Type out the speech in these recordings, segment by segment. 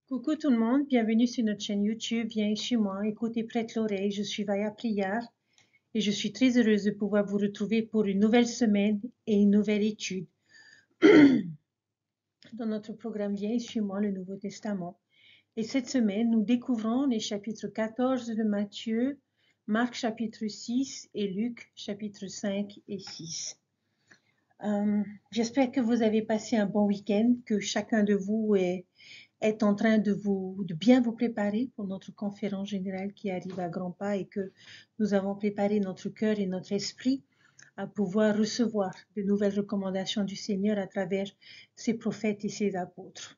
Coucou tout le monde, bienvenue sur notre chaîne YouTube. Viens chez moi, écoute et prête l'oreille. Je suis Vaya Prière et je suis très heureuse de pouvoir vous retrouver pour une nouvelle semaine et une nouvelle étude dans notre programme Viens chez moi, le Nouveau Testament. Et cette semaine, nous découvrons les chapitres 14 de Matthieu, Marc chapitre 6 et Luc chapitre 5 et 6. J'espère que vous avez passé un bon week-end, que chacun de vous est en train de bien vous préparer pour notre conférence générale qui arrive à grands pas et que nous avons préparé notre cœur et notre esprit à pouvoir recevoir de nouvelles recommandations du Seigneur à travers ses prophètes et ses apôtres.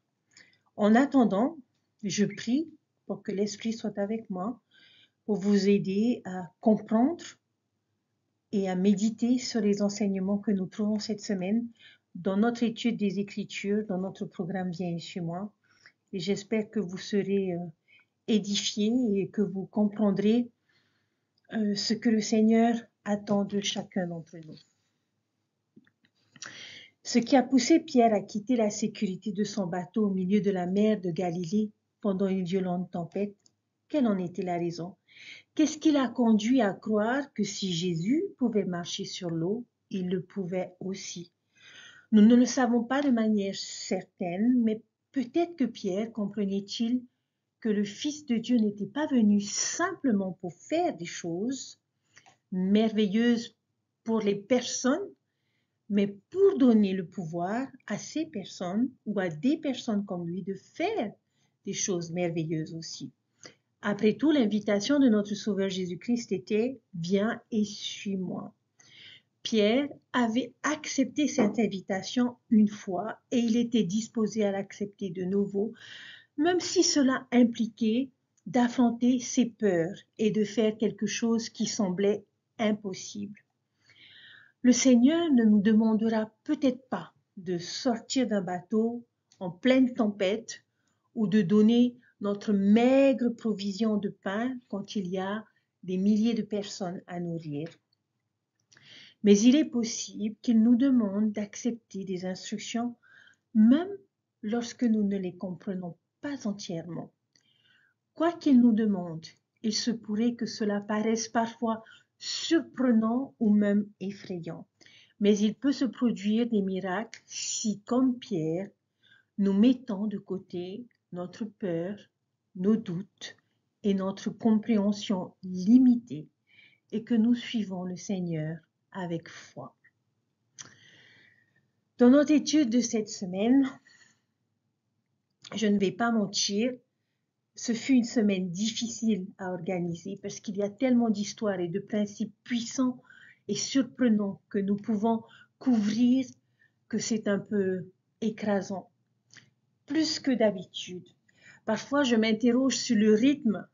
En attendant, je prie pour que l'Esprit soit avec moi pour vous aider à comprendre et à méditer sur les enseignements que nous trouvons cette semaine dans notre étude des Écritures, dans notre programme Viens chez moi. Et j'espère que vous serez édifiés et que vous comprendrez ce que le Seigneur attend de chacun d'entre nous. Ce qui a poussé Pierre à quitter la sécurité de son bateau au milieu de la mer de Galilée pendant une violente tempête, quelle en était la raison? Qu'est-ce qui l'a conduit à croire que si Jésus pouvait marcher sur l'eau, il le pouvait aussi? Nous ne le savons pas de manière certaine, mais peut-être que Pierre comprenait-il que le Fils de Dieu n'était pas venu simplement pour faire des choses merveilleuses pour les personnes, mais pour donner le pouvoir à ces personnes ou à des personnes comme lui de faire des choses merveilleuses aussi. Après tout, l'invitation de notre Sauveur Jésus-Christ était « Viens et suis-moi ». Pierre avait accepté cette invitation une fois et il était disposé à l'accepter de nouveau, même si cela impliquait d'affronter ses peurs et de faire quelque chose qui semblait impossible. Le Seigneur ne nous demandera peut-être pas de sortir d'un bateau en pleine tempête ou de donner notre maigre provision de pain quand il y a des milliers de personnes à nourrir. Mais il est possible qu'il nous demande d'accepter des instructions même lorsque nous ne les comprenons pas entièrement. Quoi qu'il nous demande, il se pourrait que cela paraisse parfois surprenant ou même effrayant. Mais il peut se produire des miracles si, comme Pierre, nous mettons de côté notre peur, nos doutes et notre compréhension limitée et que nous suivons le Seigneur avec foi. Dans notre étude de cette semaine, je ne vais pas mentir, ce fut une semaine difficile à organiser parce qu'il y a tellement d'histoires et de principes puissants et surprenants que nous pouvons couvrir que c'est un peu écrasant. Plus que d'habitude. Parfois, je m'interroge sur le rythme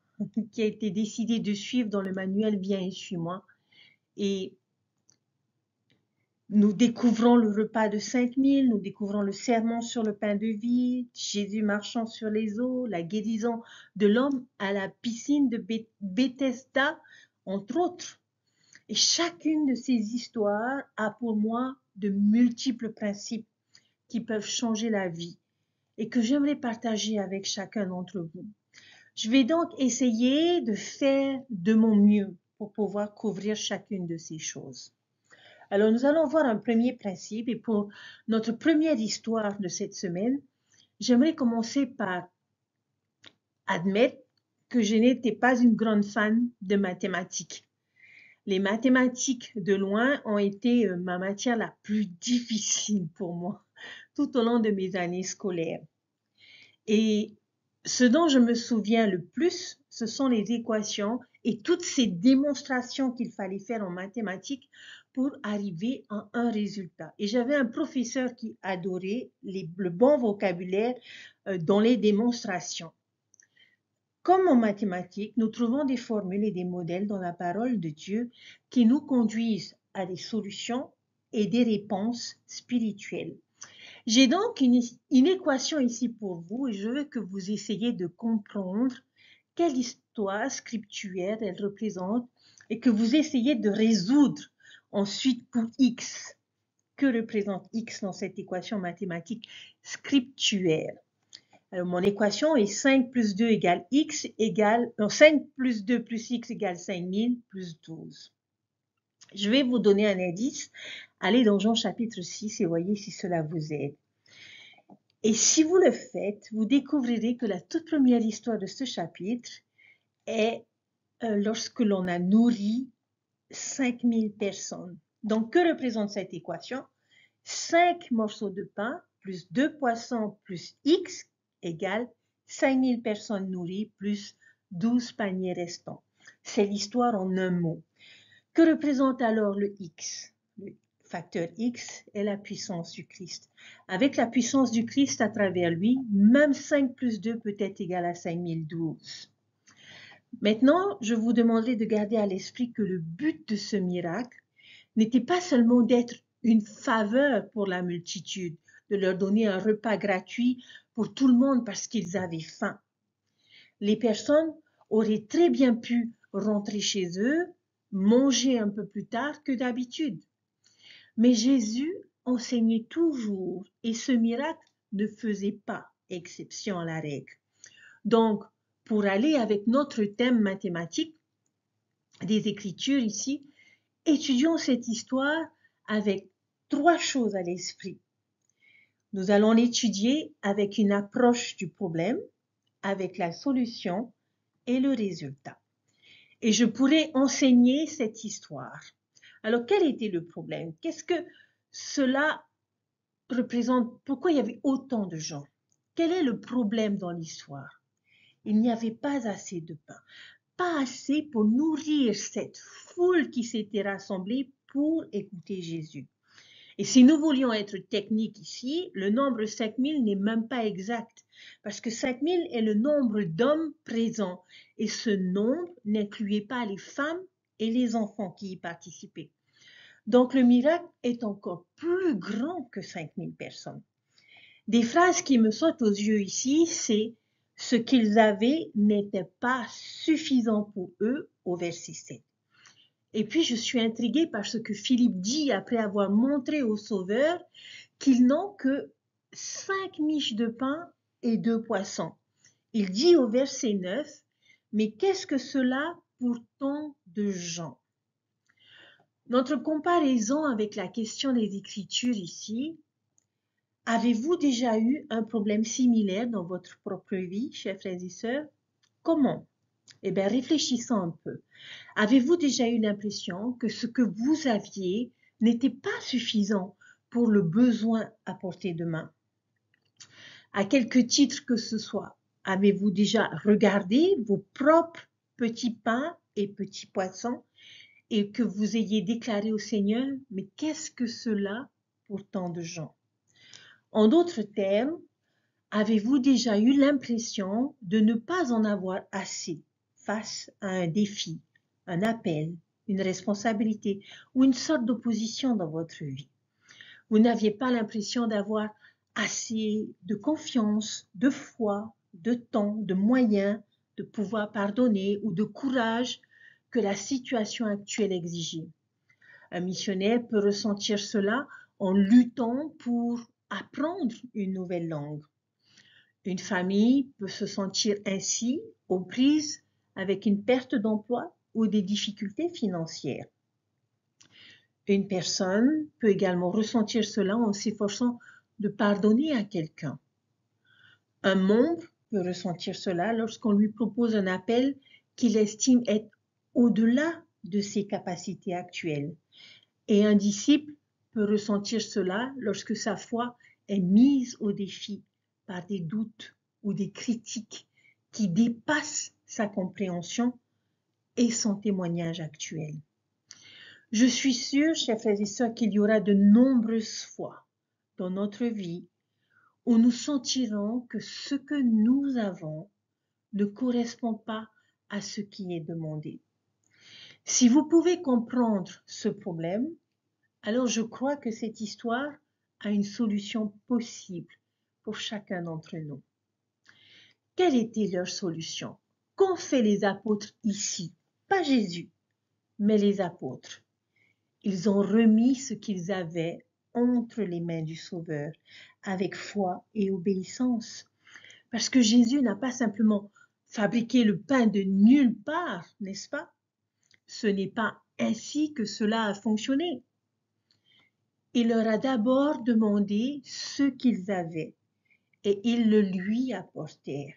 qui a été décidé de suivre dans le manuel Viens et suis-moi. Et nous découvrons le repas de 5000, nous découvrons le sermon sur le pain de vie, Jésus marchant sur les eaux, la guérison de l'homme à la piscine de Bethesda, entre autres. Et chacune de ces histoires a pour moi de multiples principes qui peuvent changer la vie et que j'aimerais partager avec chacun d'entre vous. Je vais donc essayer de faire de mon mieux pour pouvoir couvrir chacune de ces choses. Alors, nous allons voir un premier principe et pour notre première histoire de cette semaine, j'aimerais commencer par admettre que je n'étais pas une grande fan de mathématiques. Les mathématiques, de loin, ont été ma matière la plus difficile pour moi tout au long de mes années scolaires. Et ce dont je me souviens le plus, ce sont les équations et toutes ces démonstrations qu'il fallait faire en mathématiques pour arriver à un résultat. Et j'avais un professeur qui adorait le bon vocabulaire dans les démonstrations. Comme en mathématiques, nous trouvons des formules et des modèles dans la parole de Dieu qui nous conduisent à des solutions et des réponses spirituelles. J'ai donc une équation ici pour vous et je veux que vous essayiez de comprendre quelle histoire scripturaire elle représente et que vous essayez de résoudre ensuite pour X. Que représente X dans cette équation mathématique scripturaire? Alors, mon équation est 5 plus 2 égale x égale, non, 5 plus 2 plus x égale 5000 plus 12. Je vais vous donner un indice. Allez dans Jean chapitre 6 et voyez si cela vous aide. Et si vous le faites, vous découvrirez que la toute première histoire de ce chapitre est lorsque l'on a nourri 5000 personnes. Donc, que représente cette équation? 5 morceaux de pain plus 2 poissons plus x égale 5000 personnes nourries plus 12 paniers restants. C'est l'histoire en un mot. Que représente alors le x? Le facteur x est la puissance du Christ. Avec la puissance du Christ à travers lui, même 5 plus 2 peut être égal à 5012. Maintenant, je vous demanderai de garder à l'esprit que le but de ce miracle n'était pas seulement d'être une faveur pour la multitude, de leur donner un repas gratuit pour tout le monde parce qu'ils avaient faim. Les personnes auraient très bien pu rentrer chez eux, manger un peu plus tard que d'habitude. Mais Jésus enseignait toujours et ce miracle ne faisait pas exception à la règle. Donc, pour aller avec notre thème mathématique des Écritures ici, étudions cette histoire avec 3 choses à l'esprit. Nous allons l'étudier avec une approche du problème, avec la solution et le résultat. Et je pourrais enseigner cette histoire. Alors, quel était le problème? Qu'est-ce que cela représente? Pourquoi il y avait autant de gens? Quel est le problème dans l'histoire? Il n'y avait pas assez de pain, pas assez pour nourrir cette foule qui s'était rassemblée pour écouter Jésus. Et si nous voulions être techniques ici, le nombre 5000 n'est même pas exact, parce que 5000 est le nombre d'hommes présents, et ce nombre n'incluait pas les femmes et les enfants qui y participaient. Donc le miracle est encore plus grand que 5000 personnes. Des phrases qui me sautent aux yeux ici, c'est « ce qu'ils avaient n'était pas suffisant pour eux » au verset 7. Et puis, je suis intriguée par ce que Philippe dit après avoir montré au Sauveur qu'ils n'ont que 5 miches de pain et 2 poissons. Il dit au verset 9, « Mais qu'est-ce que cela pour tant de gens ?» Notre comparaison avec la question des Écritures ici, avez-vous déjà eu un problème similaire dans votre propre vie, chers frères et sœurs? Comment? Eh bien, réfléchissons un peu. Avez-vous déjà eu l'impression que ce que vous aviez n'était pas suffisant pour le besoin à portée de main? À quelque titre que ce soit, avez-vous déjà regardé vos propres petits pains et petits poissons et que vous ayez déclaré au Seigneur, mais qu'est-ce que cela pour tant de gens? En d'autres termes, avez-vous déjà eu l'impression de ne pas en avoir assez face à un défi, un appel, une responsabilité ou une sorte d'opposition dans votre vie? Vous n'aviez pas l'impression d'avoir assez de confiance, de foi, de temps, de moyens, de pouvoir pardonner ou de courage que la situation actuelle exigeait. Un missionnaire peut ressentir cela en luttant pour apprendre une nouvelle langue. Une famille peut se sentir ainsi aux prises avec une perte d'emploi ou des difficultés financières. Une personne peut également ressentir cela en s'efforçant de pardonner à quelqu'un. Un membre peut ressentir cela lorsqu'on lui propose un appel qu'il estime être au-delà de ses capacités actuelles. Et un disciple peut ressentir cela lorsque sa foi est mise au défi par des doutes ou des critiques qui dépassent sa compréhension et son témoignage actuel. Je suis sûre, chers frères et sœurs, qu'il y aura de nombreuses fois dans notre vie où nous sentirons que ce que nous avons ne correspond pas à ce qui est demandé. Si vous pouvez comprendre ce problème, alors je crois que cette histoire a une solution possible pour chacun d'entre nous. Quelle était leur solution? Qu'ont fait les apôtres ici? Pas Jésus, mais les apôtres. Ils ont remis ce qu'ils avaient entre les mains du Sauveur, avec foi et obéissance. Parce que Jésus n'a pas simplement fabriqué le pain de nulle part, n'est-ce pas? Ce n'est pas ainsi que cela a fonctionné. Il leur a d'abord demandé ce qu'ils avaient et ils le lui apportèrent.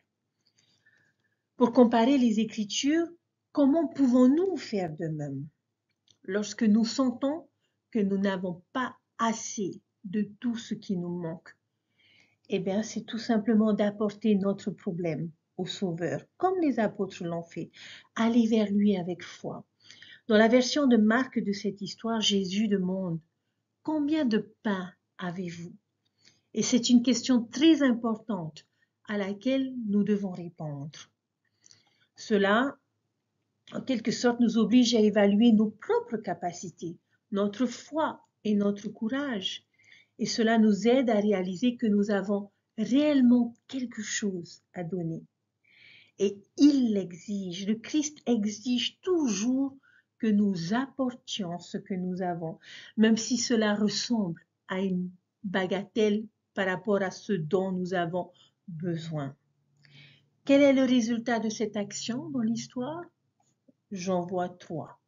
Pour comparer les Écritures, comment pouvons-nous faire de même lorsque nous sentons que nous n'avons pas assez de tout ce qui nous manque? Eh bien, c'est tout simplement d'apporter notre problème au Sauveur, comme les apôtres l'ont fait, aller vers lui avec foi. Dans la version de Marc de cette histoire, Jésus demande « Combien de pain avez-vous » Et c'est une question très importante à laquelle nous devons répondre. Cela, en quelque sorte, nous oblige à évaluer nos propres capacités, notre foi et notre courage. Et cela nous aide à réaliser que nous avons réellement quelque chose à donner. Et il l'exige, le Christ exige toujours que nous apportions ce que nous avons, même si cela ressemble à une bagatelle par rapport à ce dont nous avons besoin. Quel est le résultat de cette action dans l'histoire? J'en vois 3.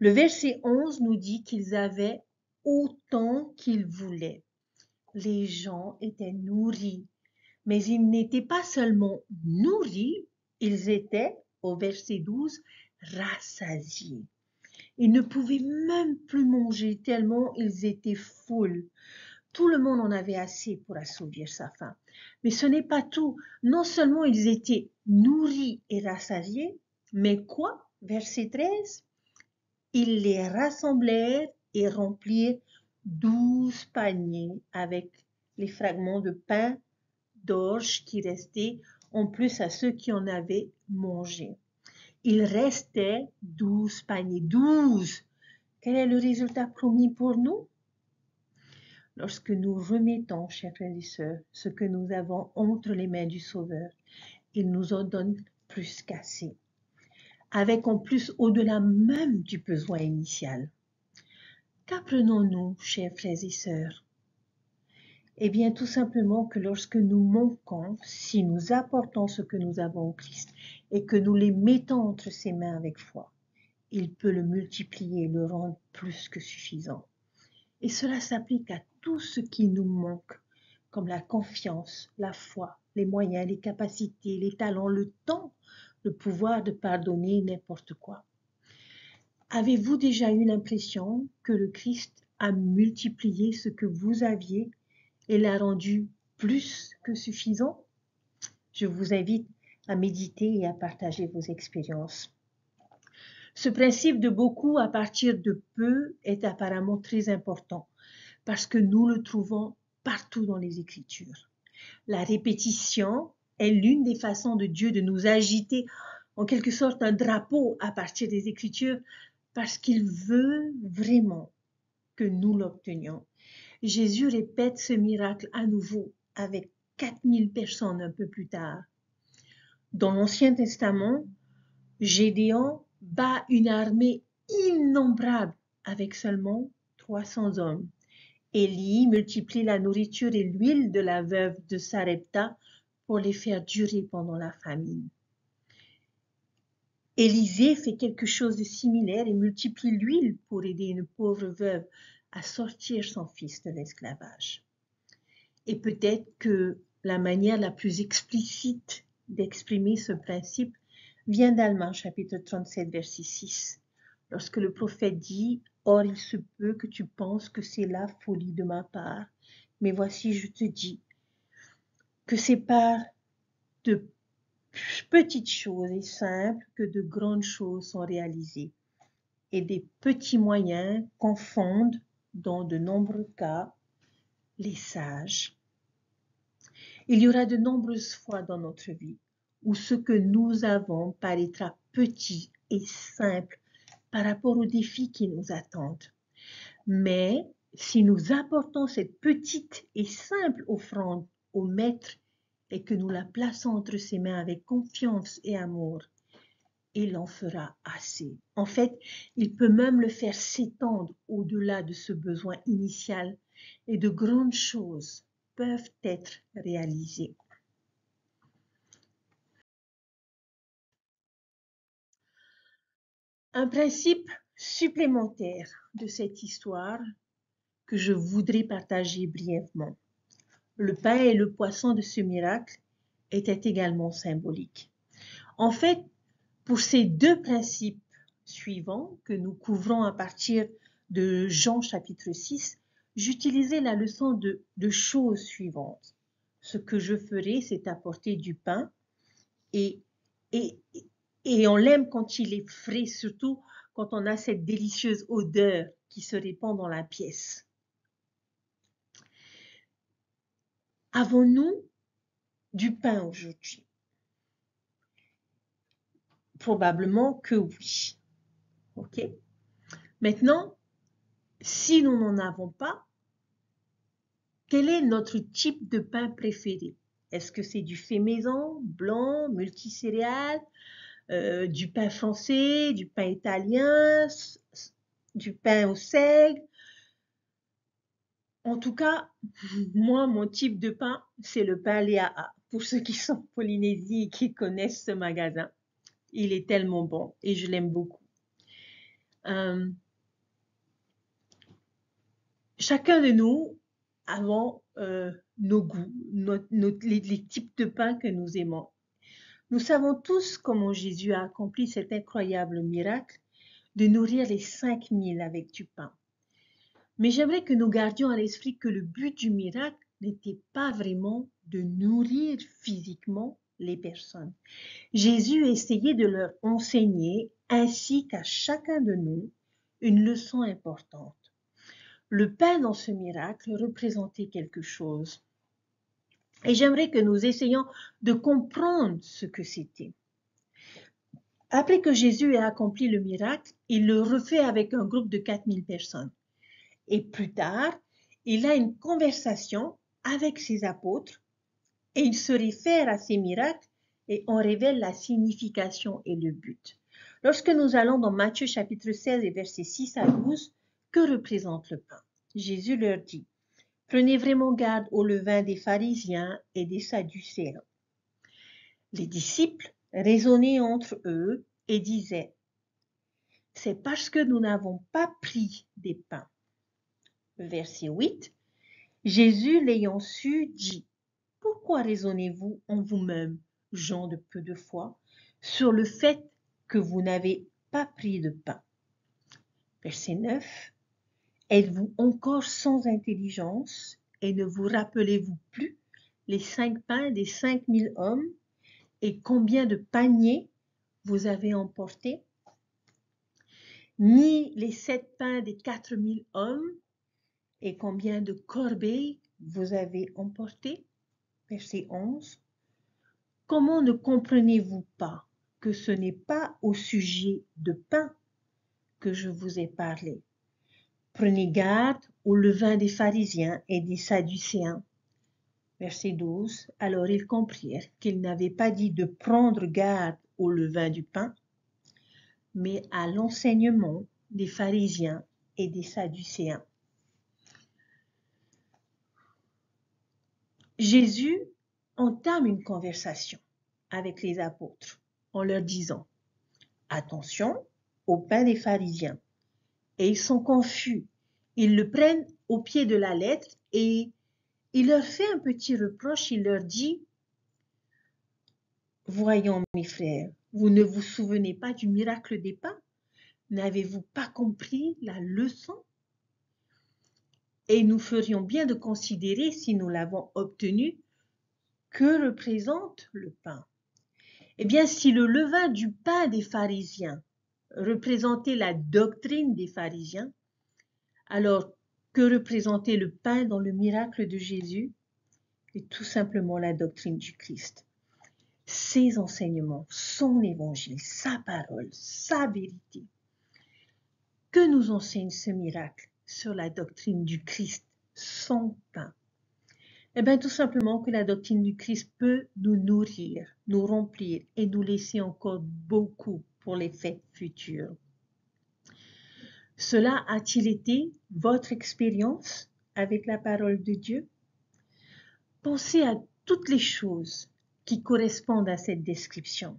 Le verset 11 nous dit qu'ils avaient autant qu'ils voulaient. Les gens étaient nourris, mais ils n'étaient pas seulement nourris, ils étaient, au verset 12, rassasiés. Ils ne pouvaient même plus manger tellement ils étaient full. Tout le monde en avait assez pour assouvir sa faim. Mais ce n'est pas tout. Non seulement ils étaient nourris et rassasiés, mais quoi? Verset 13. Ils les rassemblèrent et remplirent 12 paniers avec les fragments de pain d'orge qui restaient en plus à ceux qui en avaient mangé. Il restait 12 paniers. 12! Quel est le résultat promis pour nous? Lorsque nous remettons, chers frères et sœurs, ce que nous avons entre les mains du Sauveur, il nous en donne plus qu'assez, avec en plus au-delà même du besoin initial. Qu'apprenons-nous, chers frères et sœurs? Eh bien, tout simplement que lorsque nous manquons, si nous apportons ce que nous avons au Christ et que nous les mettons entre ses mains avec foi, il peut le multiplier et le rendre plus que suffisant. Et cela s'applique à tout ce qui nous manque, comme la confiance, la foi, les moyens, les capacités, les talents, le temps, le pouvoir de pardonner n'importe quoi. Avez-vous déjà eu l'impression que le Christ a multiplié ce que vous aviez et l'a rendu plus que suffisant? Je vous invite à méditer et à partager vos expériences. Ce principe de beaucoup à partir de peu est apparemment très important parce que nous le trouvons partout dans les Écritures. La répétition est l'une des façons de Dieu de nous agiter en quelque sorte un drapeau à partir des Écritures parce qu'il veut vraiment que nous l'obtenions. Jésus répète ce miracle à nouveau avec 4000 personnes un peu plus tard. Dans l'Ancien Testament, Gédéon bat une armée innombrable avec seulement 300 hommes. Élie multiplie la nourriture et l'huile de la veuve de Sarepta pour les faire durer pendant la famine. Élisée fait quelque chose de similaire et multiplie l'huile pour aider une pauvre veuve à sortir son fils de l'esclavage. Et peut-être que la manière la plus explicite d'exprimer ce principe vient d'Alma, chapitre 37, verset 6, lorsque le prophète dit « Or il se peut que tu penses que c'est la folie de ma part, mais voici je te dis que c'est par de petites choses et simples que de grandes choses sont réalisées, et des petits moyens confondent, dans de nombreux cas, les sages. » Il y aura de nombreuses fois dans notre vie où ce que nous avons paraîtra petit et simple par rapport aux défis qui nous attendent. Mais si nous apportons cette petite et simple offrande au Maître et que nous la plaçons entre ses mains avec confiance et amour, il en fera assez. En fait, il peut même le faire s'étendre au-delà de ce besoin initial et de grandes choses peuvent être réalisées. Un principe supplémentaire de cette histoire que je voudrais partager brièvement. Le pain et le poisson de ce miracle étaient également symboliques. En fait, pour ces deux principes suivants que nous couvrons à partir de Jean chapitre 6, j'utilisais la leçon de choses suivantes. Ce que je ferai, c'est apporter du pain et on l'aime quand il est frais, surtout quand on a cette délicieuse odeur qui se répand dans la pièce. Avons-nous du pain aujourd'hui? Probablement que oui. OK? Maintenant, si nous n'en avons pas, quel est notre type de pain préféré? Est-ce que c'est du fait maison, blanc, multicéréales, du pain français, du pain italien, du pain au seigle? En tout cas, moi, mon type de pain, c'est le pain Léa. Pour ceux qui sont en Polynésie et qui connaissent ce magasin, il est tellement bon et je l'aime beaucoup. Chacun de nous avons nos goûts, les types de pain que nous aimons. Nous savons tous comment Jésus a accompli cet incroyable miracle de nourrir les 5000 avec du pain. Mais j'aimerais que nous gardions à l'esprit que le but du miracle n'était pas vraiment de nourrir physiquement les personnes. Jésus essayait de leur enseigner, ainsi qu'à chacun de nous, une leçon importante. Le pain dans ce miracle représentait quelque chose. Et j'aimerais que nous essayions de comprendre ce que c'était. Après que Jésus ait accompli le miracle, il le refait avec un groupe de 4000 personnes. Et plus tard, il a une conversation avec ses apôtres et il se réfère à ces miracles et on révèle la signification et le but. Lorsque nous allons dans Matthieu chapitre 16 et versets 6 à 12, que représente le pain? Jésus leur dit, « Prenez vraiment garde au levain des pharisiens et des sadducéens. » Les disciples raisonnaient entre eux et disaient, « C'est parce que nous n'avons pas pris des pains. » Verset 8, Jésus l'ayant su dit, « Pourquoi raisonnez-vous en vous-même, gens de peu de foi, sur le fait que vous n'avez pas pris de pain? » Verset 9, êtes-vous encore sans intelligence et ne vous rappelez-vous plus les 5 pains des 5000 hommes et combien de paniers vous avez emportés? Ni les 7 pains des 4000 hommes et combien de corbeilles vous avez emportés? Verset 11. Comment ne comprenez-vous pas que ce n'est pas au sujet de pain que je vous ai parlé? Prenez garde au levain des pharisiens et des sadducéens. Verset 12. Alors ils comprirent qu'il n'avait pas dit de prendre garde au levain du pain, mais à l'enseignement des pharisiens et des sadducéens. Jésus entame une conversation avec les apôtres en leur disant « Attention au pain des pharisiens ». Et ils sont confus. Ils le prennent au pied de la lettre et il leur fait un petit reproche. Il leur dit « Voyons mes frères, vous ne vous souvenez pas du miracle des pains? N'avez-vous pas compris la leçon? Et nous ferions bien de considérer, si nous l'avons obtenu, que représente le pain? Eh bien, si le levain du pain des pharisiens représentait la doctrine des pharisiens, alors que représentait le pain dans le miracle de Jésus? C'est tout simplement la doctrine du Christ. Ses enseignements, son évangile, sa parole, sa vérité. Que nous enseigne ce miracle sur la doctrine du Christ, son pain? Eh bien, tout simplement que la doctrine du Christ peut nous nourrir, nous remplir et nous laisser encore beaucoup pour les fêtes futures. Cela a-t-il été votre expérience avec la parole de Dieu? Pensez à toutes les choses qui correspondent à cette description.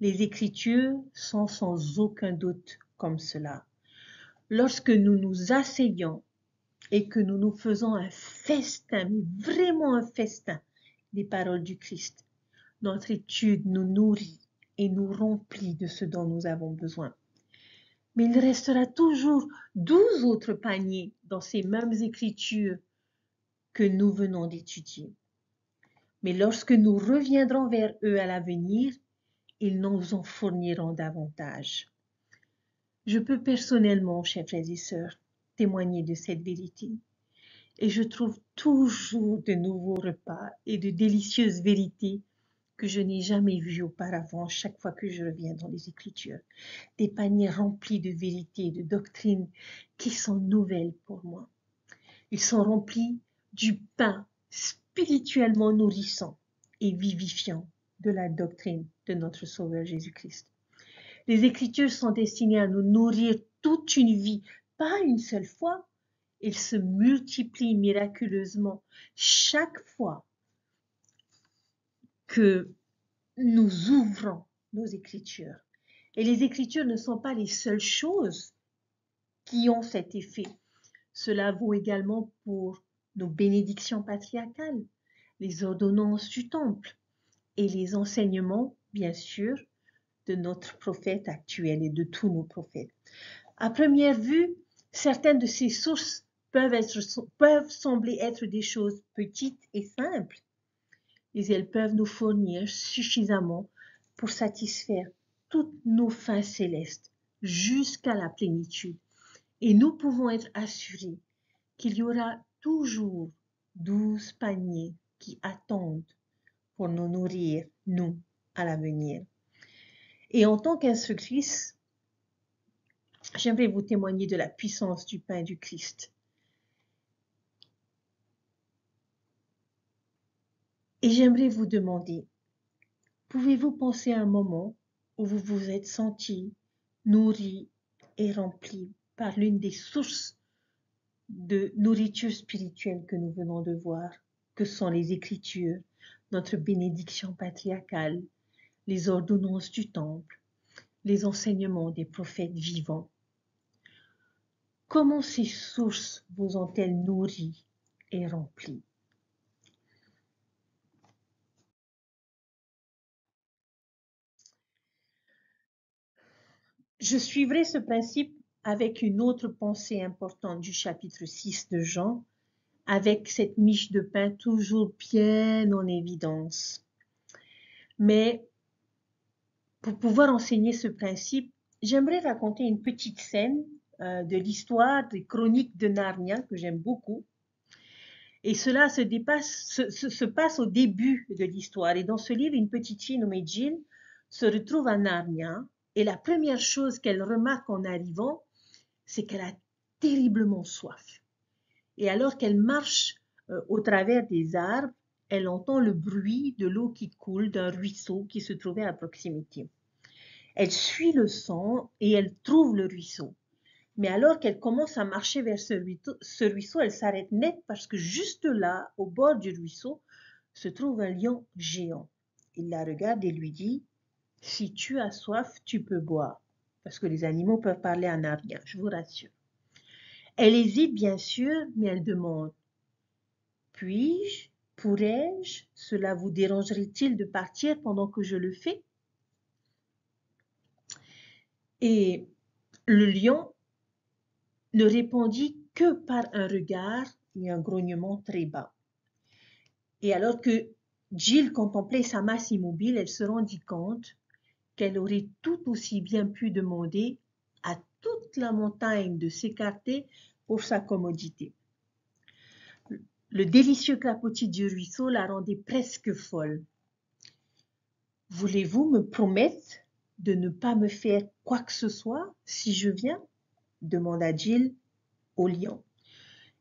Les Écritures sont sans aucun doute comme cela. Lorsque nous nous asseyons et que nous nous faisons un festin, mais vraiment un festin, des paroles du Christ, notre étude nous nourrit et nous remplit de ce dont nous avons besoin. Mais il restera toujours 12 autres paniers dans ces mêmes Écritures que nous venons d'étudier. Mais lorsque nous reviendrons vers eux à l'avenir, ils nous en fourniront davantage. Je peux personnellement, chers frères et sœurs, témoigner de cette vérité. Et je trouve toujours de nouveaux repas et de délicieuses vérités que je n'ai jamais vues auparavant chaque fois que je reviens dans les Écritures. Des paniers remplis de vérités, de doctrines qui sont nouvelles pour moi. Ils sont remplis du pain spirituellement nourrissant et vivifiant de la doctrine de notre Sauveur Jésus-Christ. Les Écritures sont destinées à nous nourrir toute une vie, pas une seule fois. Ils se multiplient miraculeusement chaque fois que nous ouvrons nos Écritures. Et les Écritures ne sont pas les seules choses qui ont cet effet. Cela vaut également pour nos bénédictions patriarcales, les ordonnances du temple et les enseignements, bien sûr, de notre prophète actuel et de tous nos prophètes. À première vue, certaines de ces sources peuvent sembler être des choses petites et simples, mais elles peuvent nous fournir suffisamment pour satisfaire toutes nos fins célestes jusqu'à la plénitude. Et nous pouvons être assurés qu'il y aura toujours 12 paniers qui attendent pour nous nourrir, nous, à l'avenir. Et en tant qu'instructrice, j'aimerais vous témoigner de la puissance du pain du Christ. Et j'aimerais vous demander, pouvez-vous penser à un moment où vous vous êtes senti nourri et rempli par l'une des sources de nourriture spirituelle que nous venons de voir, que sont les Écritures, notre bénédiction patriarcale, les ordonnances du temple, les enseignements des prophètes vivants? Comment ces sources vous ont-elles nourri et rempli? Je suivrai ce principe avec une autre pensée importante du chapitre 6 de Jean, avec cette miche de pain toujours bien en évidence. Mais pour pouvoir enseigner ce principe, j'aimerais raconter une petite scène de l'histoire des chroniques de Narnia que j'aime beaucoup. Et cela se passe au début de l'histoire. Et dans ce livre, une petite fille nommée Jill se retrouve à Narnia. Et la première chose qu'elle remarque en arrivant, c'est qu'elle a terriblement soif. Et alors qu'elle marche au travers des arbres, elle entend le bruit de l'eau qui coule d'un ruisseau qui se trouvait à proximité. Elle suit le son et elle trouve le ruisseau. Mais alors qu'elle commence à marcher vers ce ruisseau, elle s'arrête net parce que juste là, au bord du ruisseau, se trouve un lion géant. Il la regarde et lui dit, « Si tu as soif, tu peux boire. » Parce que les animaux peuvent parler en Narnia, je vous rassure. Elle hésite bien sûr, mais elle demande, « Puis-je, pourrais-je, cela vous dérangerait-il de partir pendant que je le fais ?» Et le lion ne répondit que par un regard et un grognement très bas. Et alors que Jill contemplait sa masse immobile, elle se rendit compte qu'elle aurait tout aussi bien pu demander à toute la montagne de s'écarter pour sa commodité. Le délicieux clapotis du ruisseau la rendait presque folle. « Voulez-vous me promettre de ne pas me faire quoi que ce soit si je viens ?» demanda Jill au lion,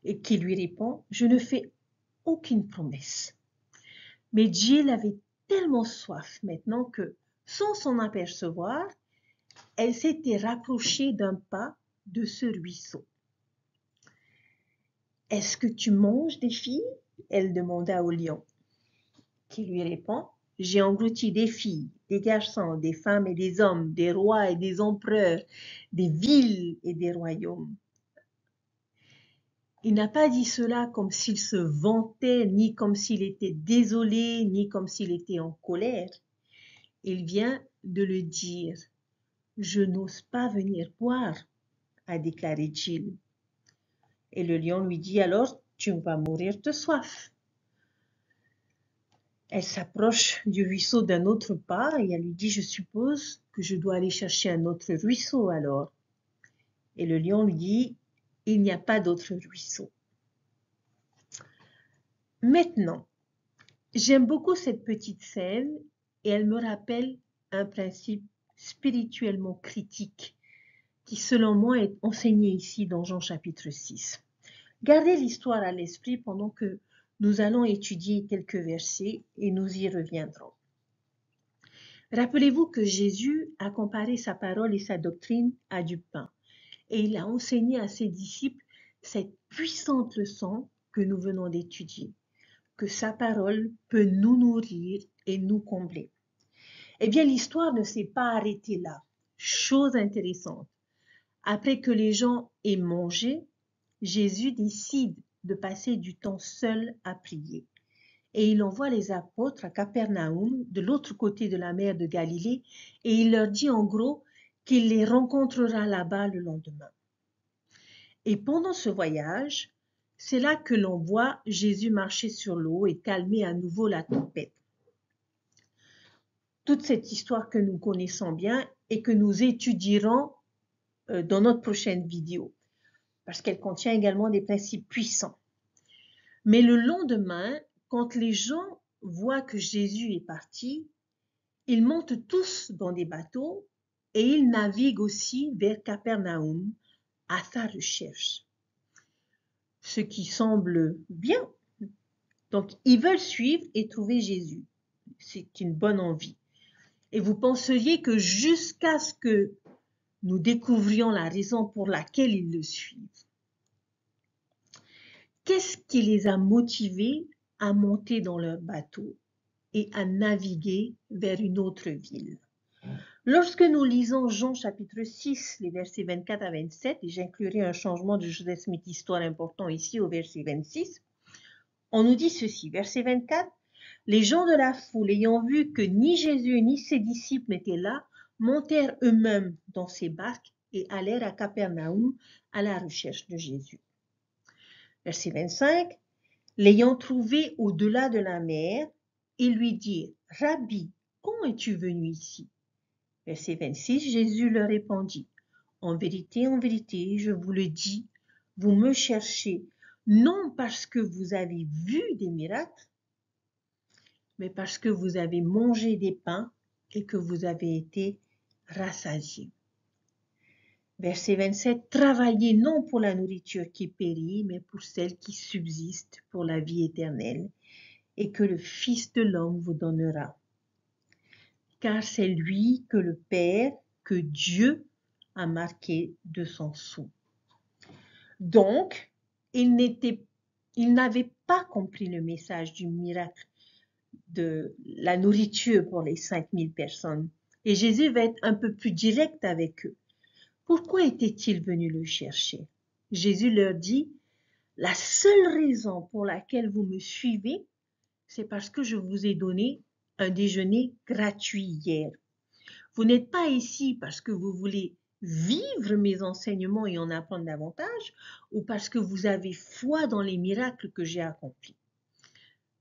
et qui lui répond, « Je ne fais aucune promesse. » Mais Jill avait tellement soif maintenant que, sans s'en apercevoir, elle s'était rapprochée d'un pas de ce ruisseau. « Est-ce que tu manges des filles ?» elle demanda au lion, qui lui répond, « J'ai englouti des filles des garçons, des femmes et des hommes, des rois et des empereurs, des villes et des royaumes. Il n'a pas dit cela comme s'il se vantait, ni comme s'il était désolé, ni comme s'il était en colère. Il vient de le dire. Je n'ose pas venir boire, a déclaré Jill. Et le lion lui dit alors, tu vas mourir de soif. Elle s'approche du ruisseau d'un autre pas et elle lui dit, je suppose que je dois aller chercher un autre ruisseau alors. Et le lion lui dit, il n'y a pas d'autre ruisseau. Maintenant, j'aime beaucoup cette petite scène et elle me rappelle un principe spirituellement critique qui, selon moi, est enseigné ici dans Jean chapitre 6. Gardez l'histoire à l'esprit pendant que nous allons étudier quelques versets et nous y reviendrons. Rappelez-vous que Jésus a comparé sa parole et sa doctrine à du pain et il a enseigné à ses disciples cette puissante leçon que nous venons d'étudier, que sa parole peut nous nourrir et nous combler. Eh bien, l'histoire ne s'est pas arrêtée là. Chose intéressante. Après que les gens aient mangé, Jésus décide de passer du temps seul à prier. Et il envoie les apôtres à Capernaum, de l'autre côté de la mer de Galilée, et il leur dit en gros qu'il les rencontrera là-bas le lendemain. Et pendant ce voyage, c'est là que l'on voit Jésus marcher sur l'eau et calmer à nouveau la tempête. Toute cette histoire que nous connaissons bien et que nous étudierons dans notre prochaine vidéo, parce qu'elle contient également des principes puissants. Mais le lendemain, quand les gens voient que Jésus est parti, ils montent tous dans des bateaux et ils naviguent aussi vers Capernaum à sa recherche. Ce qui semble bien. Donc, ils veulent suivre et trouver Jésus. C'est une bonne envie. Et vous penseriez que jusqu'à ce que nous découvrions la raison pour laquelle ils le suivent. Qu'est-ce qui les a motivés à monter dans leur bateau et à naviguer vers une autre ville? Lorsque nous lisons Jean chapitre 6, les versets 24 à 27, et j'inclurai un changement de Joseph Smith histoire important ici au verset 26, on nous dit ceci, verset 24, « Les gens de la foule, ayant vu que ni Jésus ni ses disciples n'étaient là, montèrent eux-mêmes dans ces barques et allèrent à Capernaum à la recherche de Jésus. » Verset 25, « L'ayant trouvé au-delà de la mer, ils lui dirent, « Rabbi, quand es-tu venu ici ?» Verset 26, Jésus leur répondit, « en vérité, je vous le dis, vous me cherchez, non parce que vous avez vu des miracles, mais parce que vous avez mangé des pains et que vous avez été rassasiés. » Verset 27, « Travaillez non pour la nourriture qui périt, mais pour celle qui subsiste pour la vie éternelle, et que le Fils de l'homme vous donnera. Car c'est lui que le Père, que Dieu a marqué de son sceau. » Donc, il n'avait pas compris le message du miracle de la nourriture pour les 5000 personnes. Et Jésus va être un peu plus direct avec eux. Pourquoi était-il venu le chercher? Jésus leur dit, « La seule raison pour laquelle vous me suivez, c'est parce que je vous ai donné un déjeuner gratuit hier. Vous n'êtes pas ici parce que vous voulez vivre mes enseignements et en apprendre davantage, ou parce que vous avez foi dans les miracles que j'ai accomplis.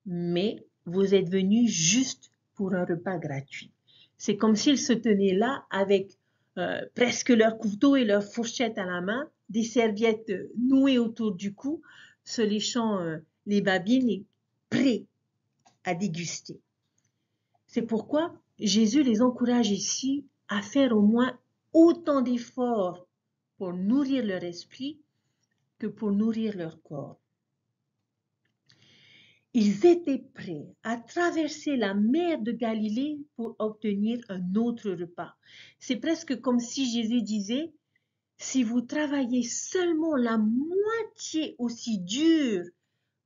Mais vous êtes venus juste pour un repas gratuit. » C'est comme s'ils se tenaient là avec presque leur couteau et leur fourchette à la main, des serviettes nouées autour du cou, se léchant les babines et prêts à déguster. C'est pourquoi Jésus les encourage ici à faire au moins autant d'efforts pour nourrir leur esprit que pour nourrir leur corps. Ils étaient prêts à traverser la mer de Galilée pour obtenir un autre repas. C'est presque comme si Jésus disait, si vous travaillez seulement la moitié aussi dur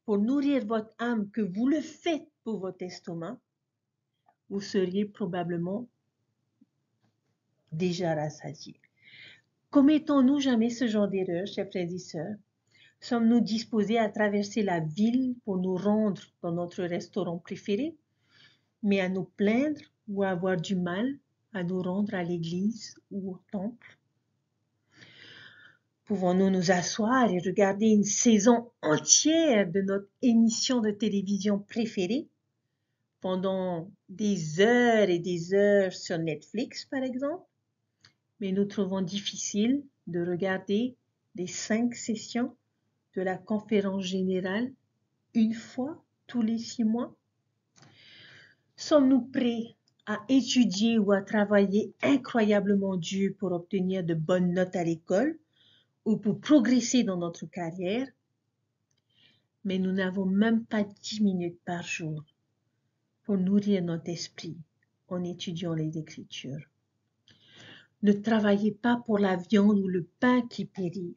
pour nourrir votre âme que vous le faites pour votre estomac, vous seriez probablement déjà rassasiés. Commettons-nous jamais ce genre d'erreur, chers frères et sœurs? Sommes-nous disposés à traverser la ville pour nous rendre dans notre restaurant préféré, mais à nous plaindre ou à avoir du mal à nous rendre à l'église ou au temple? Pouvons-nous nous asseoir et regarder une saison entière de notre émission de télévision préférée pendant des heures et des heures sur Netflix, par exemple? Mais nous trouvons difficile de regarder les 5 sessions de la conférence générale une fois tous les 6 mois? Sommes-nous prêts à étudier ou à travailler incroyablement dur pour obtenir de bonnes notes à l'école ou pour progresser dans notre carrière? Mais nous n'avons même pas 10 minutes par jour pour nourrir notre esprit en étudiant les Écritures. Ne travaillez pas pour la viande ou le pain qui périt,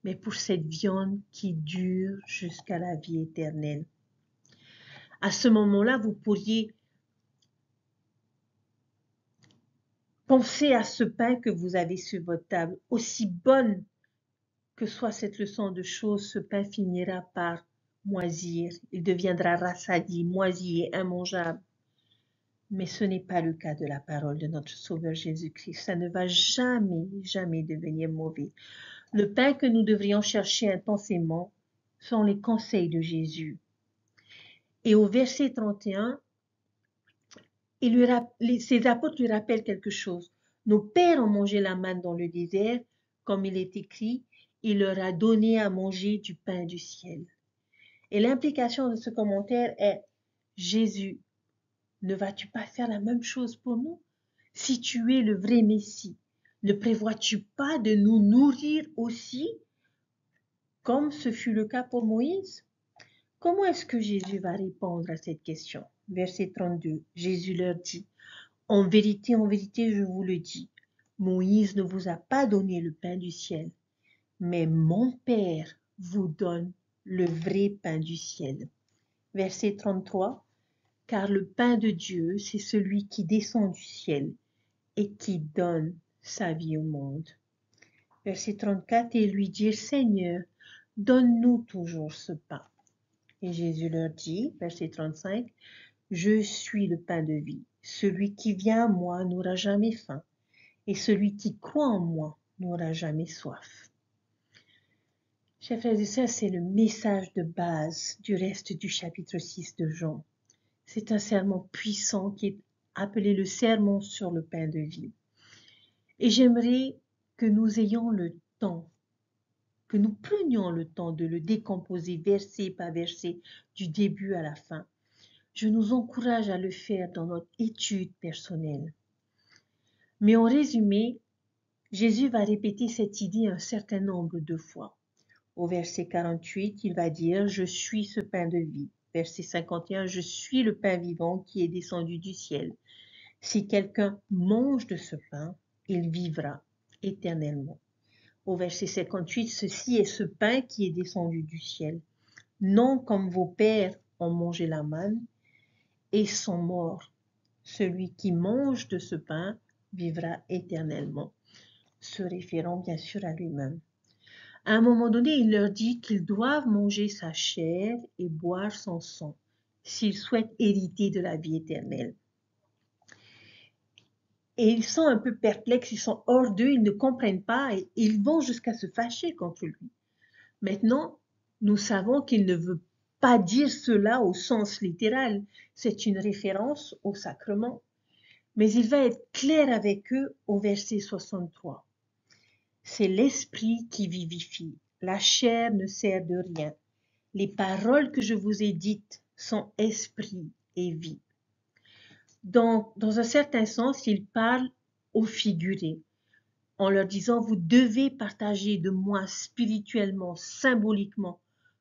mais pour cette viande qui dure jusqu'à la vie éternelle. À ce moment-là, vous pourriez penser à ce pain que vous avez sur votre table. Aussi bonne que soit cette leçon de choses, ce pain finira par moisir. Il deviendra rassadi, moisi et immangeable. Mais ce n'est pas le cas de la parole de notre Sauveur Jésus-Christ. Ça ne va jamais, jamais devenir mauvais. Le pain que nous devrions chercher intensément sont les conseils de Jésus. Et au verset 31, ses apôtres lui rappellent quelque chose. Nos pères ont mangé la manne dans le désert, comme il est écrit, il leur a donné à manger du pain du ciel. Et l'implication de ce commentaire est, Jésus, ne vas-tu pas faire la même chose pour nous? Si tu es le vrai Messie, ne prévois-tu pas de nous nourrir aussi, comme ce fut le cas pour Moïse? Comment est-ce que Jésus va répondre à cette question? Verset 32, Jésus leur dit, en vérité, je vous le dis, Moïse ne vous a pas donné le pain du ciel, mais mon Père vous donne le vrai pain du ciel. Verset 33, car le pain de Dieu, c'est celui qui descend du ciel et qui donne sa vie au monde. Verset 34, et lui dire, Seigneur, donne-nous toujours ce pain. Et Jésus leur dit, verset 35, je suis le pain de vie. Celui qui vient à moi n'aura jamais faim, et celui qui croit en moi n'aura jamais soif. Chers frères et sœurs, c'est le message de base du reste du chapitre 6 de Jean. C'est un sermon puissant qui est appelé le sermon sur le pain de vie. Et j'aimerais que nous ayons le temps, que nous prenions le temps de le décomposer verset par verset, du début à la fin. Je nous encourage à le faire dans notre étude personnelle. Mais en résumé, Jésus va répéter cette idée un certain nombre de fois. Au verset 48, il va dire « Je suis ce pain de vie ». Verset 51, « Je suis le pain vivant qui est descendu du ciel. Si quelqu'un mange de ce pain, il vivra éternellement. » Au verset 58, « Ceci est ce pain qui est descendu du ciel. Non comme vos pères ont mangé la manne et sont morts. Celui qui mange de ce pain vivra éternellement. » Se référant bien sûr à lui-même. À un moment donné, il leur dit qu'ils doivent manger sa chair et boire son sang s'ils souhaitent hériter de la vie éternelle. Et ils sont un peu perplexes, ils sont hors d'eux, ils ne comprennent pas et ils vont jusqu'à se fâcher contre lui. Maintenant, nous savons qu'il ne veut pas dire cela au sens littéral, c'est une référence au sacrement. Mais il va être clair avec eux au verset 63. C'est l'esprit qui vivifie, la chair ne sert de rien. Les paroles que je vous ai dites sont esprit et vie. Donc, dans un certain sens, il parle aux figurés, en leur disant, vous devez partager de moi spirituellement, symboliquement,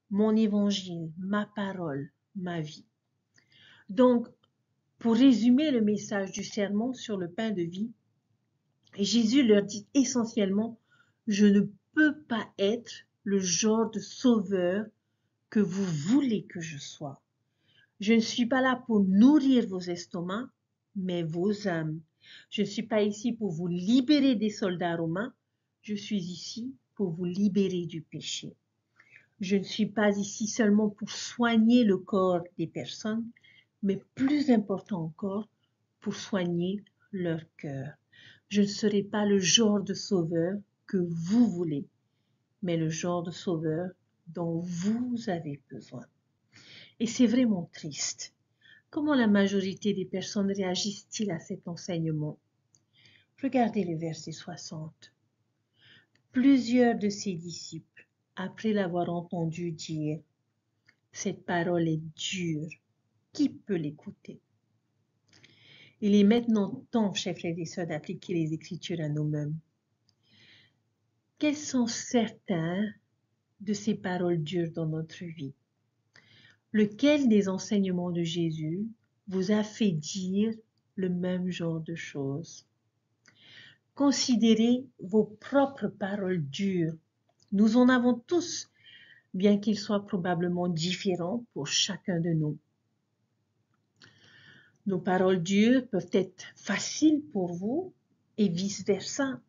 mon évangile, ma parole, ma vie. Donc, pour résumer le message du sermon sur le pain de vie, Jésus leur dit essentiellement, je ne peux pas être le genre de sauveur que vous voulez que je sois. Je ne suis pas là pour nourrir vos estomacs, mais vos âmes. Je ne suis pas ici pour vous libérer des soldats romains, je suis ici pour vous libérer du péché. Je ne suis pas ici seulement pour soigner le corps des personnes, mais plus important encore, pour soigner leur cœur. Je ne serai pas le genre de sauveur que vous voulez, mais le genre de sauveur dont vous avez besoin. Et c'est vraiment triste. Comment la majorité des personnes réagissent-ils à cet enseignement? Regardez le verset 60. Plusieurs de ses disciples, après l'avoir entendu dire « Cette parole est dure, qui peut l'écouter ?» Il est maintenant temps, chers frères et sœurs, d'appliquer les Écritures à nous-mêmes. Quels sont certains de ces paroles dures dans notre vie? Lequel des enseignements de Jésus vous a fait dire le même genre de choses? Considérez vos propres paroles dures. Nous en avons tous, bien qu'ils soient probablement différents pour chacun de nous. Nos paroles dures peuvent être faciles pour vous et vice-versa.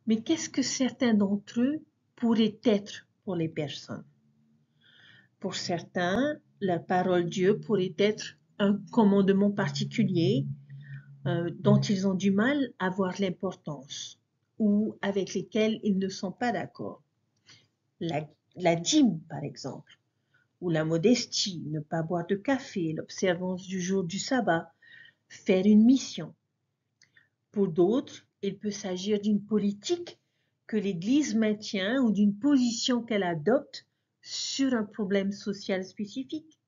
Mais qu'est-ce que certains d'entre eux pourraient être pour les personnes? Pour certains, la parole Dieu pourrait être un commandement particulier dont ils ont du mal à voir l'importance ou avec lesquels ils ne sont pas d'accord. La dîme, par exemple, ou la modestie, ne pas boire de café, l'observance du jour du sabbat, faire une mission. Pour d'autres, il peut s'agir d'une politique que l'Église maintient ou d'une position qu'elle adopte sur un problème social spécifique.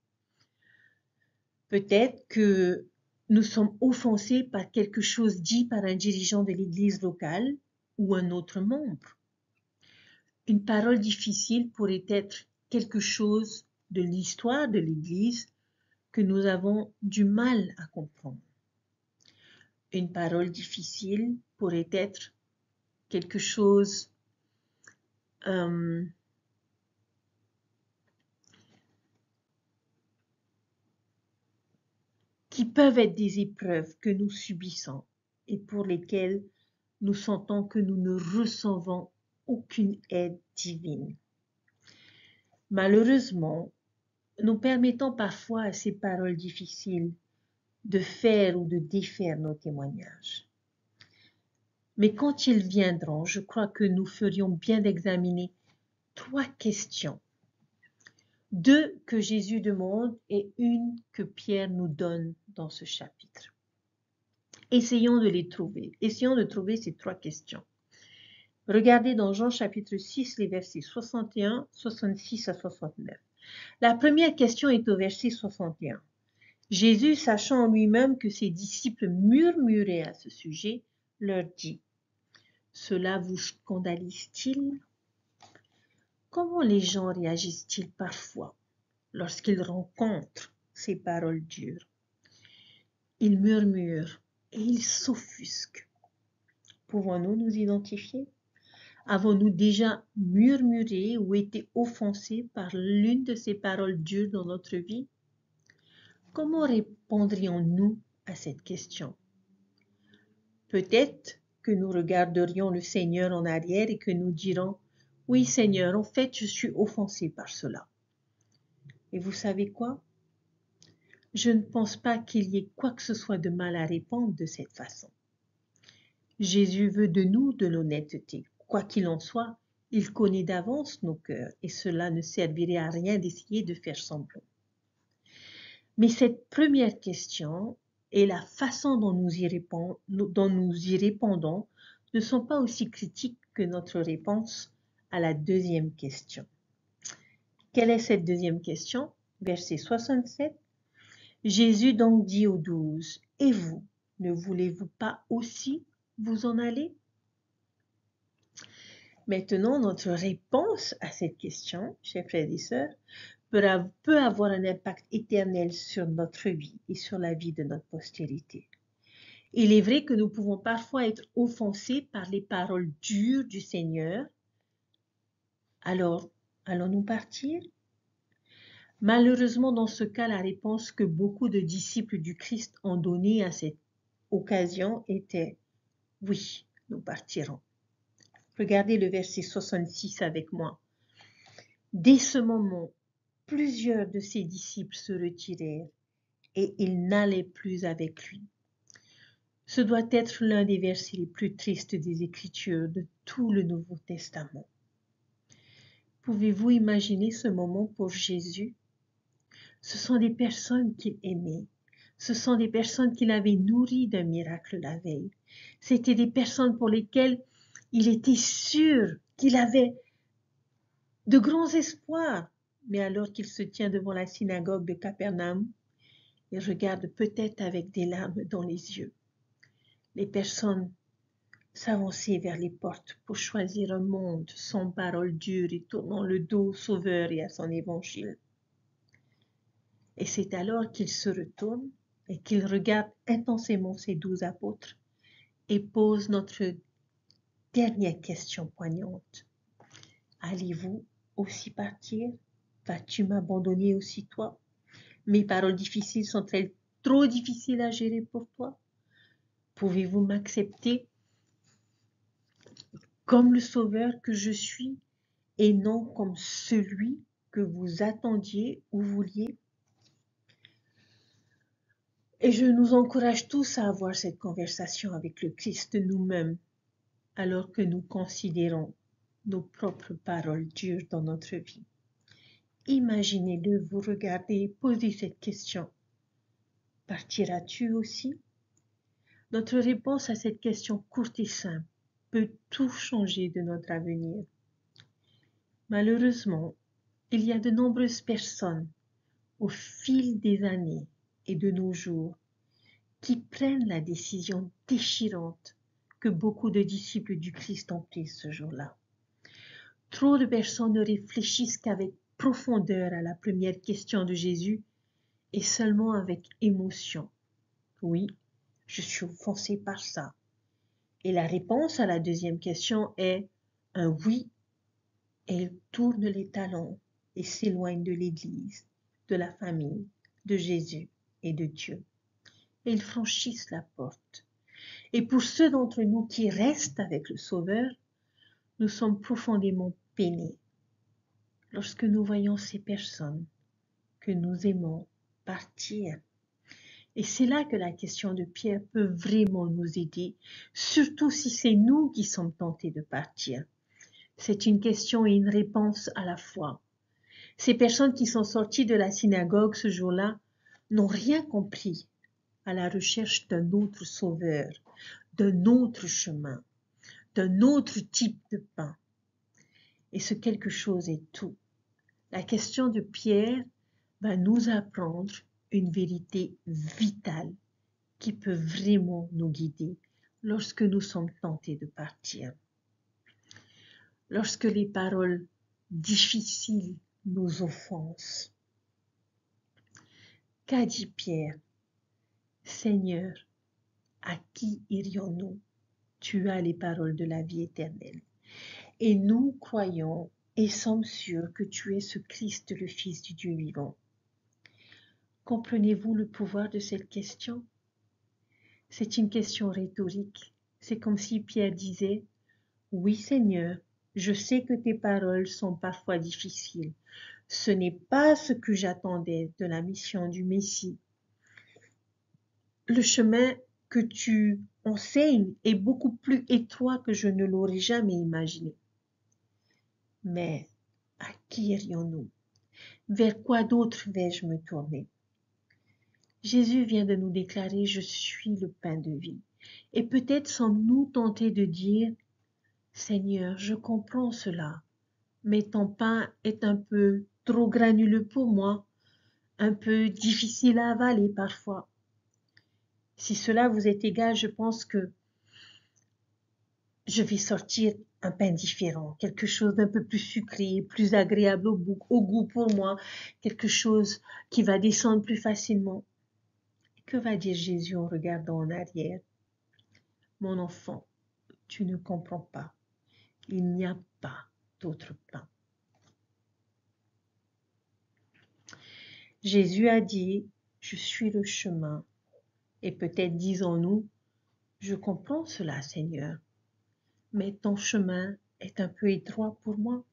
Peut-être que nous sommes offensés par quelque chose dit par un dirigeant de l'Église locale ou un autre membre. Une parole difficile pourrait être quelque chose de l'histoire de l'Église que nous avons du mal à comprendre. Une parole difficile pourrait être quelque chose qui peuvent être des épreuves que nous subissons et pour lesquelles nous sentons que nous ne recevons aucune aide divine. Malheureusement, nous permettons parfois à ces paroles difficiles de faire ou de défaire nos témoignages. Mais quand ils viendront, je crois que nous ferions bien d'examiner 3 questions. 2 que Jésus demande et une que Pierre nous donne dans ce chapitre. Essayons de les trouver. Essayons de trouver ces 3 questions. Regardez dans Jean chapitre 6, les versets 61, 66 à 69. La première question est au verset 61. Jésus, sachant en lui-même que ses disciples murmuraient à ce sujet, leur dit « Cela vous scandalise-t-il » Comment les gens réagissent-ils parfois lorsqu'ils rencontrent ces paroles dures? Ils murmurent et ils s'offusquent. Pouvons-nous nous identifier? Avons-nous déjà murmuré ou été offensés par l'une de ces paroles dures dans notre vie? Comment répondrions-nous à cette question? Peut-être que nous regarderions le Seigneur en arrière et que nous dirons « Oui Seigneur, en fait je suis offensé par cela. » Et vous savez quoi? Je ne pense pas qu'il y ait quoi que ce soit de mal à répondre de cette façon. Jésus veut de nous de l'honnêteté. Quoi qu'il en soit, il connaît d'avance nos cœurs et cela ne servirait à rien d'essayer de faire semblant. Mais cette première question et la façon dont nous y répondons ne sont pas aussi critiques que notre réponse à la deuxième question. Quelle est cette deuxième question? Verset 67. Jésus donc dit aux 12, « Et vous, ne voulez-vous pas aussi vous en aller ?» Maintenant, notre réponse à cette question, chers frères et sœurs, peut avoir un impact éternel sur notre vie et sur la vie de notre postérité. Il est vrai que nous pouvons parfois être offensés par les paroles dures du Seigneur. Alors, allons-nous partir? Malheureusement, dans ce cas, la réponse que beaucoup de disciples du Christ ont donnée à cette occasion était « Oui, nous partirons ». Regardez le verset 66 avec moi. Dès ce moment, plusieurs de ses disciples se retirèrent et ils n'allaient plus avec lui. Ce doit être l'un des versets les plus tristes des Écritures de tout le Nouveau Testament. Pouvez-vous imaginer ce moment pour Jésus? Ce sont des personnes qu'il aimait. Ce sont des personnes qu'il avait nourries d'un miracle la veille. C'étaient des personnes pour lesquelles il était sûr qu'il avait de grands espoirs. Mais alors qu'il se tient devant la synagogue de Capernaum, il regarde peut-être avec des larmes dans les yeux. Les personnes s'avançaient vers les portes pour choisir un monde sans parole dure et tournant le dos au Sauveur et à son évangile. Et c'est alors qu'il se retourne et qu'il regarde intensément ses 12 apôtres et pose notre dernière question poignante. Allez-vous aussi partir? Vas-tu m'abandonner aussi toi? Mes paroles difficiles sont-elles trop difficiles à gérer pour toi? Pouvez-vous m'accepter comme le Sauveur que je suis et non comme celui que vous attendiez ou vouliez? Et je nous encourage tous à avoir cette conversation avec le Christ nous-mêmes, alors que nous considérons nos propres paroles dures dans notre vie. Imaginez-le vous regarder et poser cette question. Partiras-tu aussi? Notre réponse à cette question courte et simple peut tout changer de notre avenir. Malheureusement, il y a de nombreuses personnes au fil des années et de nos jours qui prennent la décision déchirante que beaucoup de disciples du Christ ont prise ce jour-là. Trop de personnes ne réfléchissent qu'avec profondeur à la première question de Jésus et seulement avec émotion. Oui, je suis offensé par ça. Et la réponse à la deuxième question est un oui, et ils tournent les talons et s'éloignent de l'Église, de la famille, de Jésus et de Dieu. Et ils franchissent la porte. Et pour ceux d'entre nous qui restent avec le Sauveur, nous sommes profondément peinés lorsque nous voyons ces personnes que nous aimons partir. Et c'est là que la question de Pierre peut vraiment nous aider, surtout si c'est nous qui sommes tentés de partir. C'est une question et une réponse à la fois. Ces personnes qui sont sorties de la synagogue ce jour-là n'ont rien compris à la recherche d'un autre sauveur, d'un autre chemin, d'un autre type de pain. Et ce quelque chose est tout. La question de Pierre va nous apprendre une vérité vitale qui peut vraiment nous guider lorsque nous sommes tentés de partir. Lorsque les paroles difficiles nous offensent. Qu'a dit Pierre? Seigneur, à qui irions-nous? Tu as les paroles de la vie éternelle. Et nous croyons et sommes sûrs que tu es ce Christ, le Fils du Dieu vivant. Comprenez-vous le pouvoir de cette question? C'est une question rhétorique. C'est comme si Pierre disait, oui Seigneur, je sais que tes paroles sont parfois difficiles. Ce n'est pas ce que j'attendais de la mission du Messie. Le chemin que tu enseignes est beaucoup plus étroit que je ne l'aurais jamais imaginé. Mais à qui irions-nous? Vers quoi d'autre vais-je me tourner? Jésus vient de nous déclarer « Je suis le pain de vie ». Et peut-être sommes-nous tentés de dire « Seigneur, je comprends cela, mais ton pain est un peu trop granuleux pour moi, un peu difficile à avaler parfois. » Si cela vous est égal, je pense que je vais sortir un pain différent, quelque chose d'un peu plus sucré, plus agréable au goût pour moi, quelque chose qui va descendre plus facilement. Que va dire Jésus en regardant en arrière? Mon enfant, tu ne comprends pas. Il n'y a pas d'autre pain. Jésus a dit, je suis le chemin. Et peut-être disons-nous, Je comprends cela, Seigneur, mais ton chemin est un peu étroit pour moi.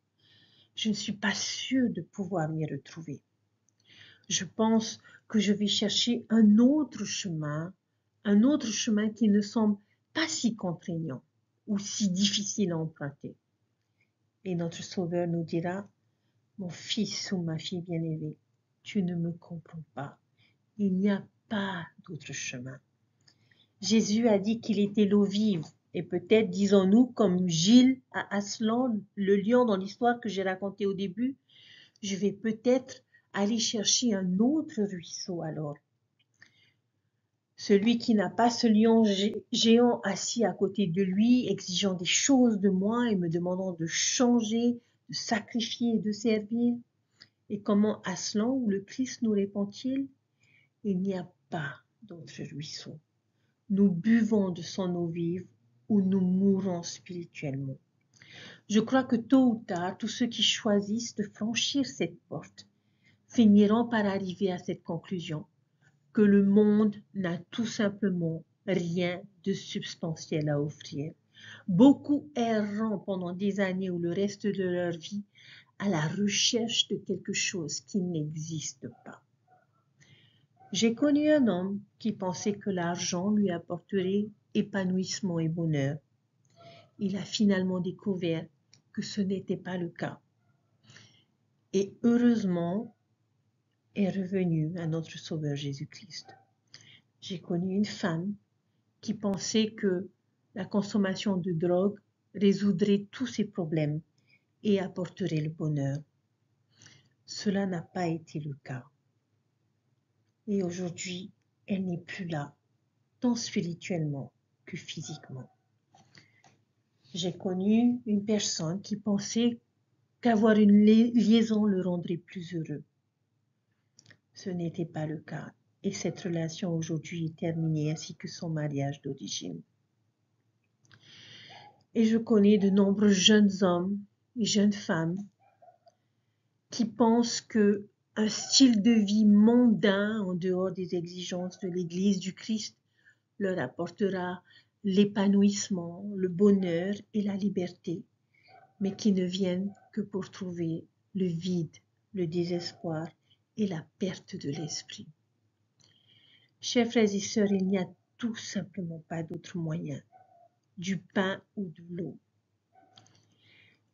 Je ne suis pas sûre de pouvoir m'y retrouver. Je pense que je vais chercher un autre chemin qui ne semble pas si contraignant ou si difficile à emprunter. Et notre Sauveur nous dira, mon fils ou ma fille bien-aimée, tu ne me comprends pas. Il n'y a pas d'autre chemin. Jésus a dit qu'il était l'eau vive. Et peut-être, disons-nous, comme Gilles à Aslan, le lion dans l'histoire que j'ai racontée au début, je vais peut-être aller chercher un autre ruisseau alors. Celui qui n'a pas ce lion géant assis à côté de lui, exigeant des choses de moi et me demandant de changer, de sacrifier et de servir. Et comment Aslan ou le Christ nous répond-il? Il n'y a pas d'autre ruisseau. Nous buvons de son eau vive ou nous mourons spirituellement. Je crois que tôt ou tard, tous ceux qui choisissent de franchir cette porte finiront par arriver à cette conclusion, que le monde n'a tout simplement rien de substantiel à offrir. Beaucoup erreront pendant des années ou le reste de leur vie à la recherche de quelque chose qui n'existe pas. J'ai connu un homme qui pensait que l'argent lui apporterait épanouissement et bonheur. Il a finalement découvert que ce n'était pas le cas. Et heureusement est revenu à notre Sauveur Jésus-Christ. J'ai connu une femme qui pensait que la consommation de drogue résoudrait tous ses problèmes et apporterait le bonheur. Cela n'a pas été le cas. Et aujourd'hui, elle n'est plus là, tant spirituellement que physiquement. J'ai connu une personne qui pensait qu'avoir une liaison le rendrait plus heureux. Ce n'était pas le cas, et cette relation aujourd'hui est terminée ainsi que son mariage d'origine. Et je connais de nombreux jeunes hommes et jeunes femmes qui pensent que un style de vie mondain en dehors des exigences de l'Église du Christ leur apportera l'épanouissement, le bonheur et la liberté, mais qui ne viennent que pour trouver le vide, le désespoir et la perte de l'esprit. Chers frères et sœurs, il n'y a tout simplement pas d'autre moyen, du pain ou de l'eau.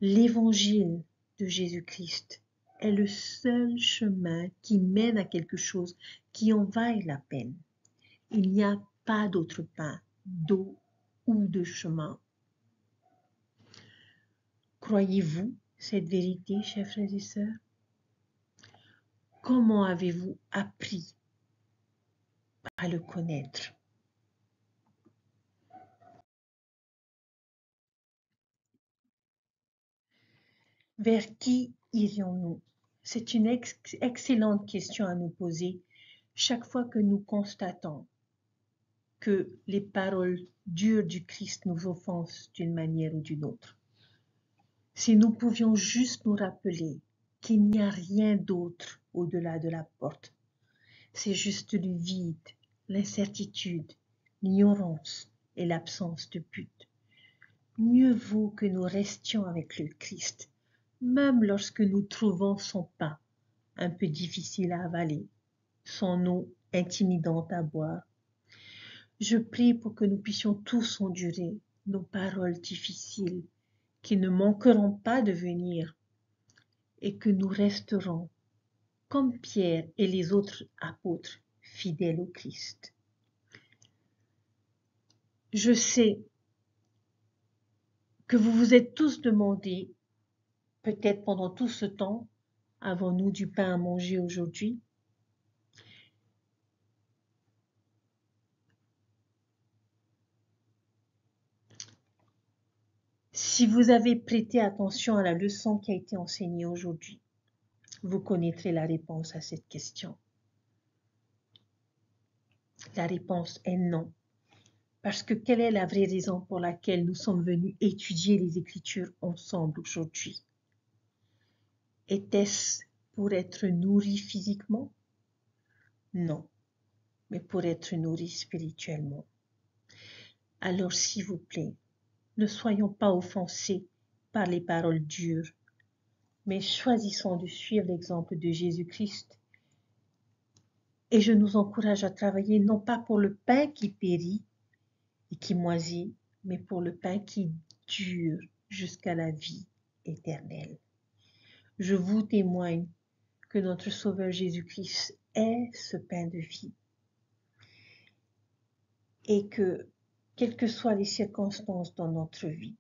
L'évangile de Jésus-Christ est le seul chemin qui mène à quelque chose qui en vaille la peine. Il n'y a pas d'autre pain, d'eau ou de chemin. Croyez-vous cette vérité, chers frères et sœurs? Comment avez-vous appris à le connaître? Vers qui irions-nous? C'est une excellente question à nous poser chaque fois que nous constatons que les paroles dures du Christ nous offensent d'une manière ou d'une autre. Si nous pouvions juste nous rappeler qu'il n'y a rien d'autre au-delà de la porte, c'est juste le vide, l'incertitude, l'ignorance et l'absence de but. Mieux vaut que nous restions avec le Christ, même lorsque nous trouvons son pain un peu difficile à avaler, son eau intimidante à boire. Je prie pour que nous puissions tous endurer nos paroles difficiles, qui ne manqueront pas de venir, et que nous resterons, comme Pierre et les autres apôtres, fidèles au Christ. Je sais que vous vous êtes tous demandé, peut-être pendant tout ce temps, avons-nous du pain à manger aujourd'hui? Si vous avez prêté attention à la leçon qui a été enseignée aujourd'hui, vous connaîtrez la réponse à cette question. La réponse est non. Parce que quelle est la vraie raison pour laquelle nous sommes venus étudier les Écritures ensemble aujourd'hui? Était-ce pour être nourris physiquement? Non, mais pour être nourris spirituellement. Alors s'il vous plaît, ne soyons pas offensés par les paroles dures, mais choisissons de suivre l'exemple de Jésus-Christ. Et je nous encourage à travailler non pas pour le pain qui périt et qui moisit, mais pour le pain qui dure jusqu'à la vie éternelle. Je vous témoigne que notre Sauveur Jésus-Christ est ce pain de vie et que, quelles que soient les circonstances dans notre vie,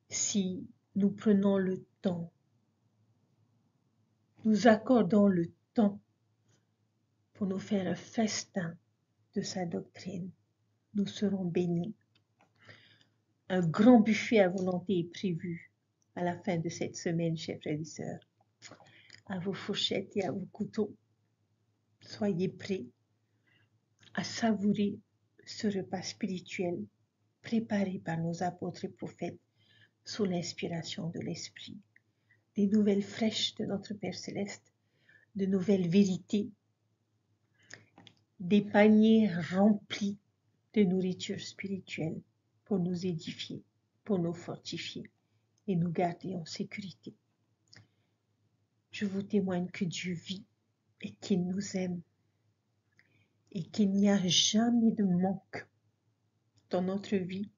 si nous prenons le temps, nous accordons le temps pour nous faire un festin de sa doctrine, nous serons bénis. Un grand buffet à volonté est prévu à la fin de cette semaine, chers frères et sœurs. À vos fourchettes et à vos couteaux, soyez prêts à savourer ce repas spirituel préparé par nos apôtres et prophètes sous l'inspiration de l'Esprit. Des nouvelles fraîches de notre Père Céleste, de nouvelles vérités, des paniers remplis de nourriture spirituelle pour nous édifier, pour nous fortifier et nous garder en sécurité. Je vous témoigne que Dieu vit et qu'il nous aime et qu'il n'y a jamais de manque dans notre vie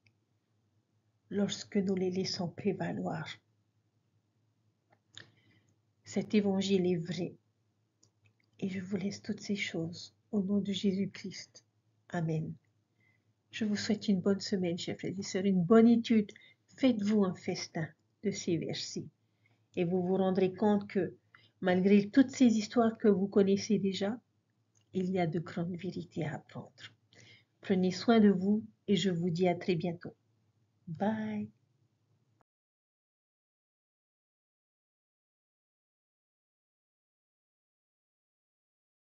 lorsque nous les laissons prévaloir. Cet évangile est vrai et je vous laisse toutes ces choses au nom de Jésus-Christ. Amen. Je vous souhaite une bonne semaine, chers frères et sœurs, une bonne étude. Faites-vous un festin de ces versets et vous vous rendrez compte que malgré toutes ces histoires que vous connaissez déjà, il y a de grandes vérités à apprendre. Prenez soin de vous et je vous dis à très bientôt. Bye.